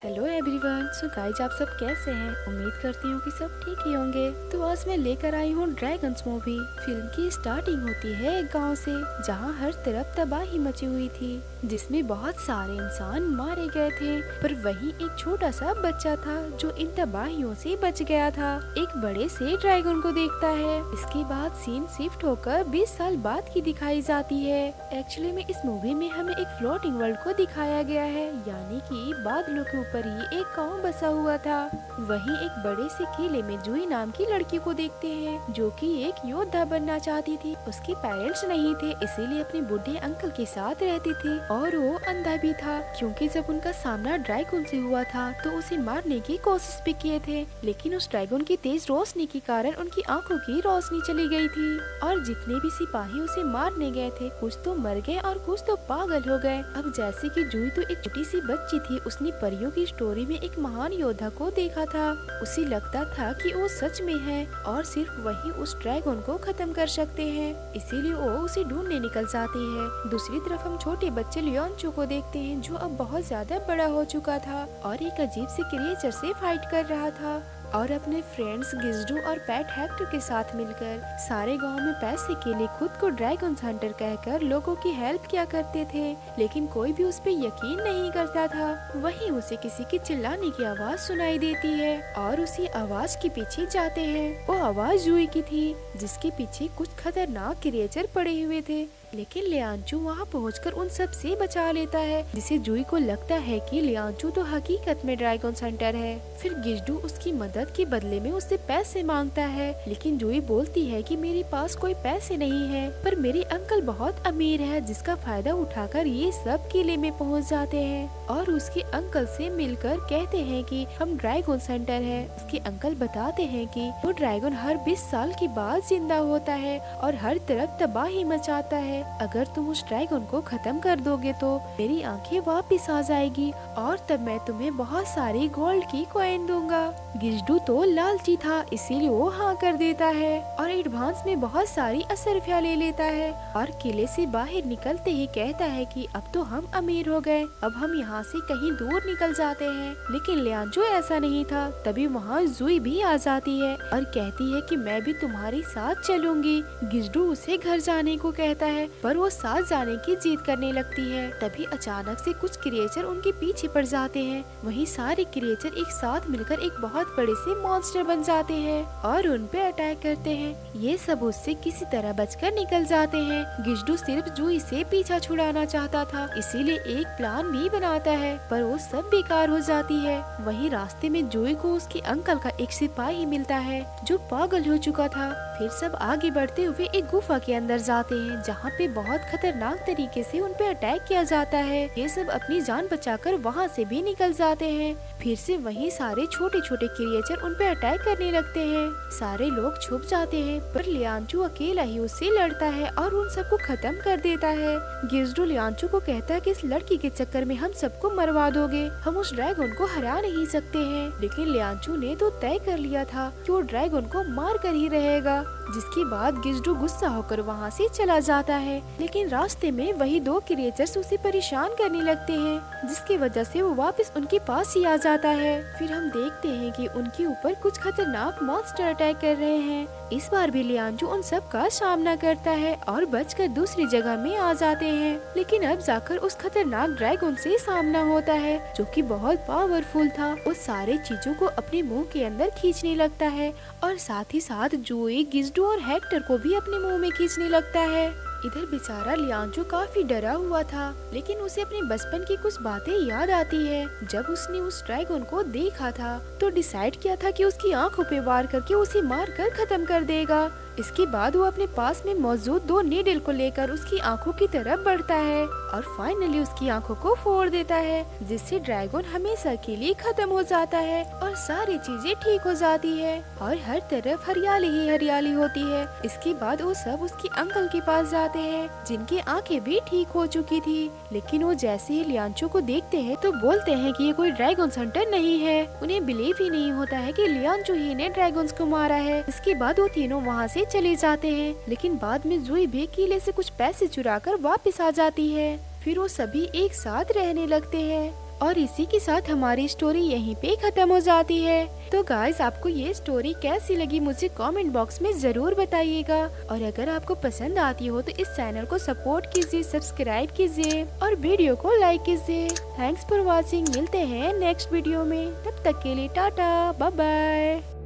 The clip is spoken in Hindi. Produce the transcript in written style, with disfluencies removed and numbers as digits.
Hello everyone. सो गाइज आप सब कैसे हैं? उम्मीद करती हूँ कि सब ठीक ही होंगे। तो आज मैं लेकर आई हूँ ड्रैगन्स मूवी। फिल्म की स्टार्टिंग होती है एक गांव से, जहाँ हर तरफ तबाही मची हुई थी, जिसमें बहुत सारे इंसान मारे गए थे। पर वहीं एक छोटा सा बच्चा था जो इन तबाहियों से बच गया था। एक बड़े से ड्रैगन को देखता है। इसके बाद सीन शिफ्ट होकर 20 साल बाद की दिखाई जाती है। एक्चुअली में इस मूवी में हमें एक फ्लोटिंग वर्ल्ड को दिखाया गया है, यानी कि बादलों के ऊपर ही एक गांव बसा हुआ था। वहीं एक बड़े से किले में जूही नाम की लड़की को देखते हैं, जो कि एक योद्धा बनना चाहती थी। उसके पेरेंट्स नहीं थे, इसीलिए अपने बूढ़े अंकल के साथ रहती थी। और वो अंधा भी था, क्योंकि जब उनका सामना ड्रैगन से हुआ था तो उसे मारने की कोशिश भी किए थे, लेकिन उस ड्रैगन की तेज रोशनी के कारण उनकी आंखों की रोशनी चली गई थी। और जितने भी सिपाही उसे मारने गए थे, कुछ तो मर गए और कुछ तो पागल हो गए। अब जैसे कि जूही तो एक छोटी सी बच्ची थी, उसने परियों की स्टोरी में एक महान योद्धा को देखा था। उसे लगता था कि वो सच में है और सिर्फ वही उस ड्रैगन को खत्म कर सकते हैं, इसीलिए वो उसे ढूंढने निकल जाती है। दूसरी तरफ हम छोटे बच्चे लियोनचो को देखते हैं, जो अब बहुत ज्यादा बड़ा हो चुका था और एक अजीब से क्रिएचर से फाइट कर रहा था। और अपने फ्रेंड्स गिज्डू और पैट हेक्टर के साथ मिलकर सारे गांव में पैसे के लिए खुद को ड्रैगन हंटर कहकर लोगों की हेल्प किया करते थे, लेकिन कोई भी उस पे यकीन नहीं करता था। वहीं उसे किसी की चिल्लाने की आवाज सुनाई देती है और उसी आवाज के पीछे जाते हैं। वो आवाज जूही की थी, जिसके पीछे कुछ खतरनाक क्रिएचर पड़े हुए थे, लेकिन लियांचू वहाँ पहुंचकर उन सब से बचा लेता है, जिसे जूही को लगता है कि लियांचू तो हकीकत में ड्रैगन हंटर है। फिर गिज्डू उसकी मदद के बदले में उससे पैसे मांगता है, लेकिन जूही बोलती है कि मेरे पास कोई पैसे नहीं है, पर मेरे अंकल बहुत अमीर है, जिसका फायदा उठाकर ये सब किले में पहुंच जाते हैं और उसके अंकल से मिलकर कहते हैं कि हम ड्रैगन हंटर है। उसके अंकल बताते हैं कि वो ड्रैगन हर 20 साल के बाद जिंदा होता है और हर तरफ तबाही मचाता है। अगर तुम उस ड्रैगन को खत्म कर दोगे तो मेरी आंखें वापस आ जाएगी और तब मैं तुम्हें बहुत सारी गोल्ड की कॉइन दूंगा। गिज्डू तो लालची था, इसीलिए वो हाँ कर देता है और एडवांस में बहुत सारी असरफिया ले लेता है और किले से बाहर निकलते ही कहता है कि अब तो हम अमीर हो गए, अब हम यहाँ से कहीं दूर निकल जाते हैं। लेकिन लियांचो ऐसा नहीं था। तभी वहाँ जूही भी आ जाती है और कहती है कि मैं भी तुम्हारे साथ चलूंगी। गिज्डू उसे घर जाने को कहता है, पर वो साथ जाने की जिद करने लगती है। तभी अचानक से कुछ क्रिएचर उनके पीछे पड़ जाते हैं। वहीं सारे क्रिएचर एक साथ मिलकर एक बहुत बड़े से मॉन्स्टर बन जाते हैं और उन पे अटैक करते हैं। ये सब उससे किसी तरह बचकर निकल जाते हैं। गिज्डू सिर्फ जूही से पीछा छुड़ाना चाहता था, इसीलिए एक प्लान भी बनाता है, पर वो सब बेकार हो जाती है। वहीं रास्ते में जूही को उसके अंकल का एक सिपाही मिलता है, जो पागल हो चुका था। फिर सब आगे बढ़ते हुए एक गुफा के अंदर जाते हैं, जहाँ पे बहुत खतरनाक तरीके से उन पे अटैक किया जाता है। ये सब अपनी जान बचाकर वहाँ से भी निकल जाते हैं। फिर से वही सारे छोटे छोटे क्रिएचर उन पे अटैक करने लगते हैं। सारे लोग छुप जाते हैं, पर लियांचू अकेला ही उससे लड़ता है और उन सबको खत्म कर देता है। गिज्डू लियांचू को कहता है कि इस लड़की के चक्कर में हम सबको मरवा दोगे, हम उस ड्रैगन को हरा नहीं सकते हैं। लेकिन लियांचू ने तो तय कर लिया था कि वो ड्रैगन को मार कर ही रहेगा। जिसके बाद गिज्डू गुस्सा होकर वहाँ से चला जाता है, लेकिन रास्ते में वही दो क्रिएचर्स उसे परेशान करने लगते हैं, जिसकी वजह से वो वापस उनके पास ही आ जाता है। फिर हम देखते हैं कि उनके ऊपर कुछ खतरनाक मॉन्स्टर अटैक कर रहे हैं। इस बार भी लियांचू उन सब का सामना करता है और बचकर दूसरी जगह में आ जाते हैं। लेकिन अब जाकर उस खतरनाक ड्रैगन से सामना होता है, जो कि बहुत पावरफुल था। वो सारे चीजों को अपने मुंह के अंदर खींचने लगता है और साथ ही साथ जूही, गिज्डू और हेक्टर को भी अपने मुंह में खींचने लगता है। इधर बेचारा लियांचो काफी डरा हुआ था, लेकिन उसे अपने बचपन की कुछ बातें याद आती है। जब उसने उस ड्रैगन को देखा था तो डिसाइड किया था कि उसकी आंखों पे वार करके उसे मार कर खत्म कर देगा। इसके बाद वो अपने पास में मौजूद 2 नीडल को लेकर उसकी आंखों की तरफ बढ़ता है और फाइनली उसकी आंखों को फोड़ देता है, जिससे ड्रैगन हमेशा के लिए खत्म हो जाता है और सारी चीजें ठीक हो जाती है और हर तरफ हरियाली ही हरियाली होती है। इसके बाद वो सब उसके अंकल के पास जाते हैं, जिनकी आंखें भी ठीक हो चुकी थी। लेकिन वो जैसे ही लियांचो को देखते हैं तो बोलते हैं कि ये कोई ड्रैगन हंटर नहीं है। उन्हें बिलीव ही नहीं होता है कि लियांचो ही ने ड्रैगन्स को मारा है। इसके बाद वो तीनों वहाँ से चले जाते हैं, लेकिन बाद में जूही भी किले से कुछ पैसे चुराकर वापस आ जाती है। फिर वो सभी एक साथ रहने लगते हैं। और इसी के साथ हमारी स्टोरी यहीं पे खत्म हो जाती है। तो गाइस आपको ये स्टोरी कैसी लगी मुझे कमेंट बॉक्स में जरूर बताइएगा। और अगर आपको पसंद आती हो तो इस चैनल को सपोर्ट कीजिए, सब्सक्राइब कीजिए और वीडियो को लाइक कीजिए। Thanks for watching. मिलते हैं नेक्स्ट वीडियो में, तब तक के लिए टाटा बाय बाय।